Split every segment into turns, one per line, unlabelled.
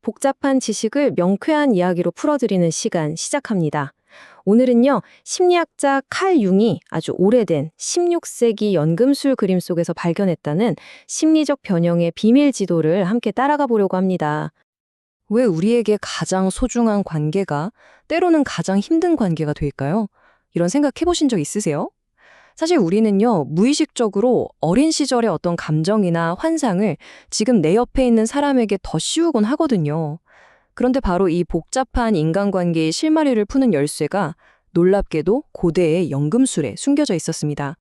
복잡한 지식을 명쾌한 이야기로 풀어드리는 시간 시작합니다. 오늘은요, 심리학자 칼 융이 아주 오래된 16세기 연금술 그림 속에서 발견했다는 심리적 변형의 비밀 지도를 함께 따라가 보려고 합니다.
왜 우리에게 가장 소중한 관계가 때로는 가장 힘든 관계가 될까요? 이런 생각 해보신 적 있으세요? 사실 우리는요, 무의식적으로 어린 시절의 어떤 감정이나 환상을 지금 내 옆에 있는 사람에게 더 씌우곤 하거든요. 그런데 바로 이 복잡한 인간관계의 실마리를 푸는 열쇠가 놀랍게도 고대의 연금술에 숨겨져 있었습니다.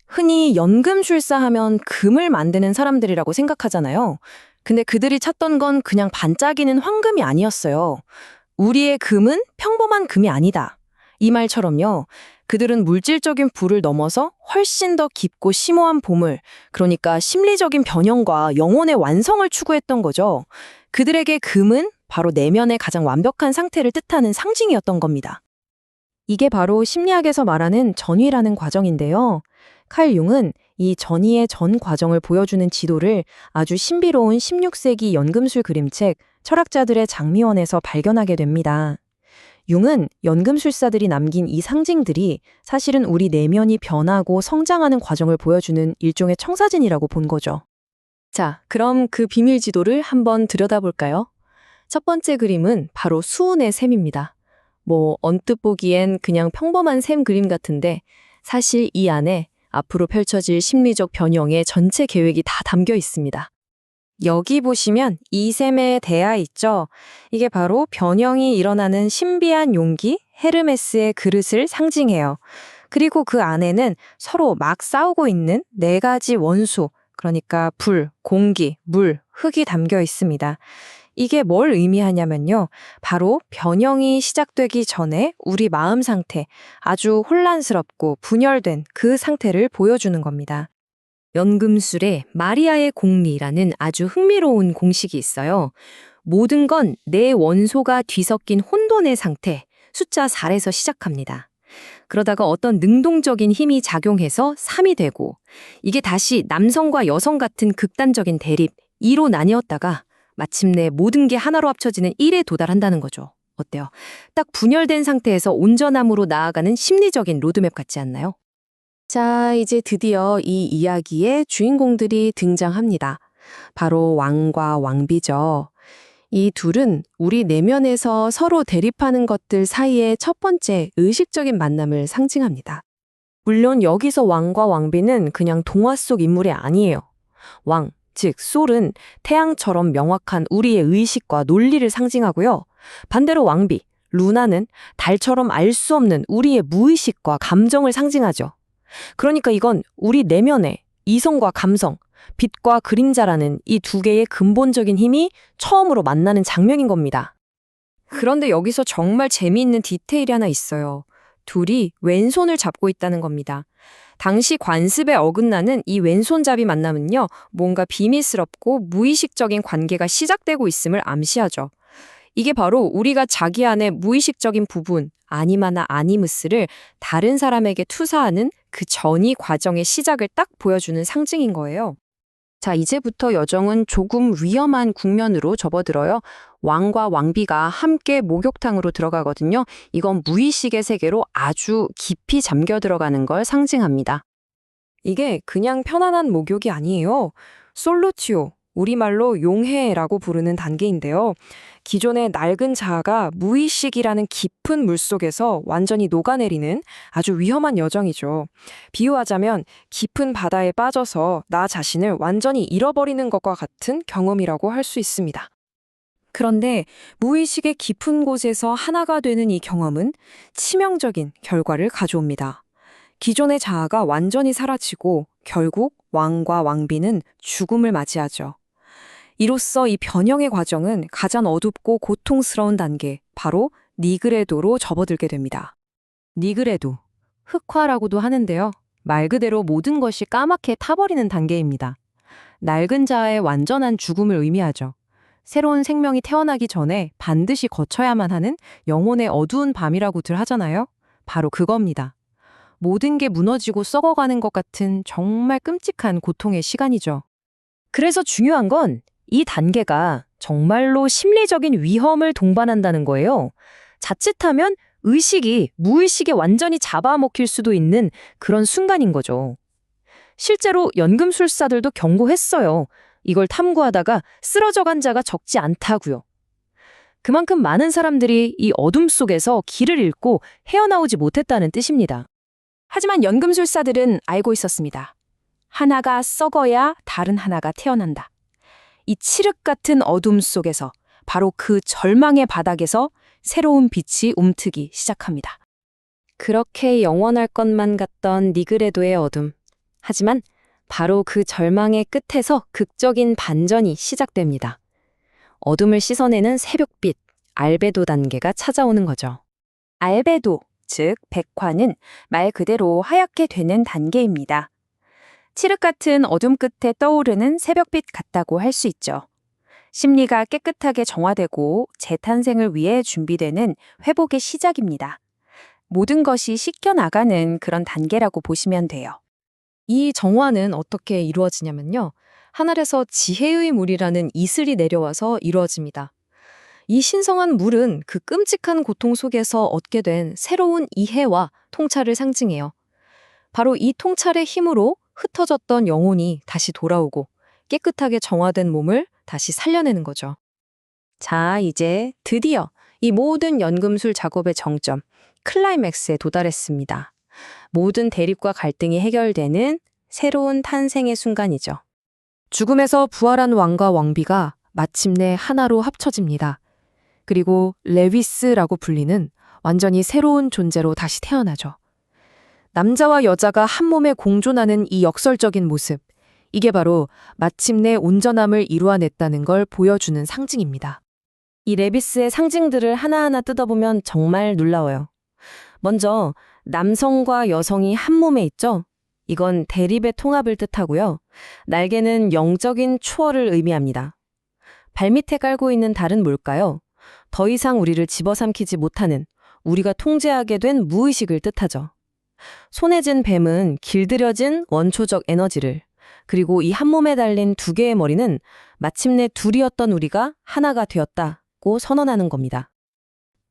흔히 연금술사 하면 금을 만드는 사람들이라고 생각하잖아요. 근데 그들이 찾던 건 그냥 반짝이는 황금이 아니었어요. 우리의 금은 평범한 금이 아니다. 이 말처럼요. 그들은 물질적인 부를 넘어서 훨씬 더 깊고 심오한 보물, 그러니까 심리적인 변형과 영혼의 완성을 추구했던 거죠. 그들에게 금은 바로 내면의 가장 완벽한 상태를 뜻하는 상징이었던 겁니다. 이게 바로 심리학에서 말하는 전위라는 과정인데요. 칼 융은 이 전위의 전 과정을 보여주는 지도를 아주 신비로운 16세기 연금술 그림책 철학자들의 장미원에서 발견하게 됩니다. 융은 연금술사들이 남긴 이 상징들이 사실은 우리 내면이 변하고 성장하는 과정을 보여주는 일종의 청사진이라고 본 거죠. 자, 그럼 그 비밀 지도를 한번 들여다볼까요? 첫 번째 그림은 바로 수은의 샘입니다. 언뜻 보기엔 그냥 평범한 샘 그림 같은데 사실 이 안에 앞으로 펼쳐질 심리적 변형의 전체 계획이 다 담겨 있습니다. 여기 보시면 이 샘에 대하 있죠? 이게 바로 변형이 일어나는 신비한 용기, 헤르메스의 그릇을 상징해요. 그리고 그 안에는 서로 막 싸우고 있는 네 가지 원소, 그러니까 불, 공기, 물, 흙이 담겨 있습니다. 이게 뭘 의미하냐면요. 바로 변형이 시작되기 전에 우리 마음 상태, 아주 혼란스럽고 분열된 그 상태를 보여주는 겁니다. 연금술에 마리아의 공리라는 아주 흥미로운 공식이 있어요. 모든 건 내 원소가 뒤섞인 혼돈의 상태, 숫자 4에서 시작합니다. 그러다가 어떤 능동적인 힘이 작용해서 3이 되고 이게 다시 남성과 여성 같은 극단적인 대립 2로 나뉘었다가 마침내 모든 게 하나로 합쳐지는 1에 도달한다는 거죠. 어때요? 딱 분열된 상태에서 온전함으로 나아가는 심리적인 로드맵 같지 않나요? 자, 이제 드디어 이 이야기의 주인공들이 등장합니다. 바로 왕과 왕비죠. 이 둘은 우리 내면에서 서로 대립하는 것들 사이의 첫 번째 의식적인 만남을 상징합니다. 물론 여기서 왕과 왕비는 그냥 동화 속 인물이 아니에요. 왕, 즉 솔은 태양처럼 명확한 우리의 의식과 논리를 상징하고요. 반대로 왕비, 루나는 달처럼 알 수 없는 우리의 무의식과 감정을 상징하죠. 그러니까 이건 우리 내면의 이성과 감성, 빛과 그림자라는 이 두 개의 근본적인 힘이 처음으로 만나는 장면인 겁니다. 그런데 여기서 정말 재미있는 디테일이 하나 있어요. 둘이 왼손을 잡고 있다는 겁니다. 당시 관습에 어긋나는 이 왼손잡이 만남은요, 뭔가 비밀스럽고 무의식적인 관계가 시작되고 있음을 암시하죠. 이게 바로 우리가 자기 안의 무의식적인 부분, 아니마나 아니무스를 다른 사람에게 투사하는 그 전이 과정의 시작을 딱 보여주는 상징인 거예요. 자, 이제부터 여정은 조금 위험한 국면으로 접어들어요. 왕과 왕비가 함께 목욕탕으로 들어가거든요. 이건 무의식의 세계로 아주 깊이 잠겨 들어가는 걸 상징합니다. 이게 그냥 편안한 목욕이 아니에요. 솔루치오, 우리말로 용해라고 부르는 단계인데요. 기존의 낡은 자아가 무의식이라는 깊은 물속에서 완전히 녹아내리는 아주 위험한 여정이죠. 비유하자면 깊은 바다에 빠져서 나 자신을 완전히 잃어버리는 것과 같은 경험이라고 할 수 있습니다. 그런데 무의식의 깊은 곳에서 하나가 되는 이 경험은 치명적인 결과를 가져옵니다. 기존의 자아가 완전히 사라지고 결국 왕과 왕비는 죽음을 맞이하죠. 이로써 이 변형의 과정은 가장 어둡고 고통스러운 단계, 바로 니그레도로 접어들게 됩니다. 니그레도, 흑화라고도 하는데요. 말 그대로 모든 것이 까맣게 타버리는 단계입니다. 낡은 자아의 완전한 죽음을 의미하죠. 새로운 생명이 태어나기 전에 반드시 거쳐야만 하는 영혼의 어두운 밤이라고들 하잖아요. 바로 그겁니다. 모든 게 무너지고 썩어가는 것 같은 정말 끔찍한 고통의 시간이죠. 그래서 중요한 건 이 단계가
정말로 심리적인 위험을 동반한다는 거예요. 자칫하면 의식이 무의식에 완전히 잡아먹힐 수도 있는 그런 순간인 거죠. 실제로 연금술사들도 경고했어요. 이걸 탐구하다가 쓰러져 간 자가 적지 않다고요. 그만큼 많은 사람들이 이 어둠 속에서 길을 잃고 헤어나오지 못했다는 뜻입니다. 하지만 연금술사들은 알고 있었습니다. 하나가 썩어야 다른 하나가 태어난다. 이 칠흑 같은 어둠 속에서 바로 그 절망의 바닥에서 새로운 빛이 움트기 시작합니다. 그렇게 영원할 것만 같던 니그레도의 어둠. 하지만 바로 그 절망의 끝에서 극적인 반전이 시작됩니다. 어둠을 씻어내는 새벽빛, 알베도 단계가 찾아오는 거죠. 알베도, 즉 백화는 말 그대로 하얗게 되는 단계입니다. 칠흑 같은 어둠 끝에 떠오르는 새벽빛 같다고 할 수 있죠. 심리가 깨끗하게 정화되고 재탄생을 위해 준비되는 회복의 시작입니다. 모든 것이 씻겨나가는 그런 단계라고 보시면 돼요.
이 정화는 어떻게 이루어지냐면요. 하늘에서 지혜의 물이라는 이슬이 내려와서 이루어집니다. 이 신성한 물은 그 끔찍한 고통 속에서 얻게 된 새로운 이해와 통찰을 상징해요. 바로 이 통찰의 힘으로 흩어졌던 영혼이 다시 돌아오고 깨끗하게 정화된 몸을 다시 살려내는 거죠.
자, 이제 드디어 이 모든 연금술 작업의 정점, 클라이맥스에 도달했습니다. 모든 대립과 갈등이 해결되는 새로운 탄생의 순간이죠.
죽음에서 부활한 왕과 왕비가 마침내 하나로 합쳐집니다. 그리고 레위스라고 불리는 완전히 새로운 존재로 다시 태어나죠. 남자와 여자가 한 몸에 공존하는 이 역설적인 모습, 이게 바로 마침내 온전함을 이루어냈다는 걸 보여주는 상징입니다.
이 레비스의 상징들을 하나하나 뜯어보면 정말 놀라워요. 먼저 남성과 여성이 한 몸에 있죠? 이건 대립의 통합을 뜻하고요. 날개는 영적인 초월을 의미합니다. 발밑에 깔고 있는 달은 뭘까요? 더 이상 우리를 집어삼키지 못하는, 우리가 통제하게 된 무의식을 뜻하죠. 손에 쥔 뱀은 길들여진 원초적 에너지를, 그리고 이 한 몸에 달린 두 개의 머리는 마침내 둘이었던 우리가 하나가 되었다고 선언하는 겁니다.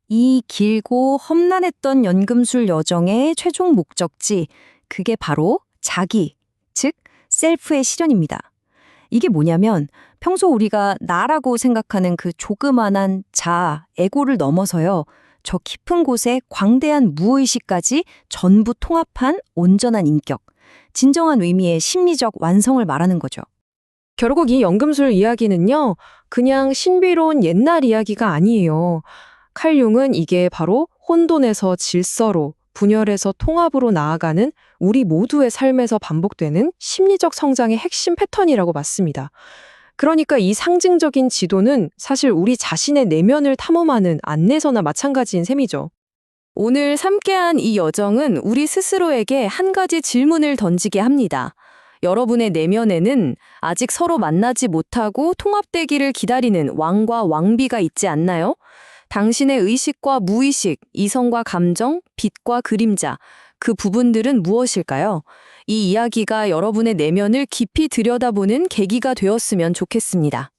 이 길고 험난했던 연금술 여정의 최종 목적지, 그게 바로 자기, 즉 셀프의 실현입니다. 이게 뭐냐면 평소 우리가 나라고 생각하는 그 조그만한 자, 에고를 넘어서요. 저 깊은 곳에 광대한 무의식까지 전부 통합한 온전한 인격, 진정한 의미의 심리적 완성을 말하는 거죠.
결국 이 연금술 이야기는요, 그냥 신비로운 옛날 이야기가 아니에요. 칼 융은 이게 바로 혼돈에서 질서로, 분열에서 통합으로 나아가는 우리 모두의 삶에서 반복되는 심리적 성장의 핵심 패턴이라고 봤습니다. 그러니까 이 상징적인 지도는 사실 우리 자신의 내면을 탐험하는 안내서나 마찬가지인 셈이죠.
오늘 함께한 이 여정은 우리 스스로에게 한 가지 질문을 던지게 합니다. 여러분의 내면에는 아직 서로 만나지 못하고 통합되기를 기다리는 왕과 왕비가 있지 않나요? 당신의 의식과 무의식, 이성과 감정, 빛과 그림자, 그 부분들은 무엇일까요? 이 이야기가 여러분의 내면을 깊이 들여다보는 계기가 되었으면 좋겠습니다.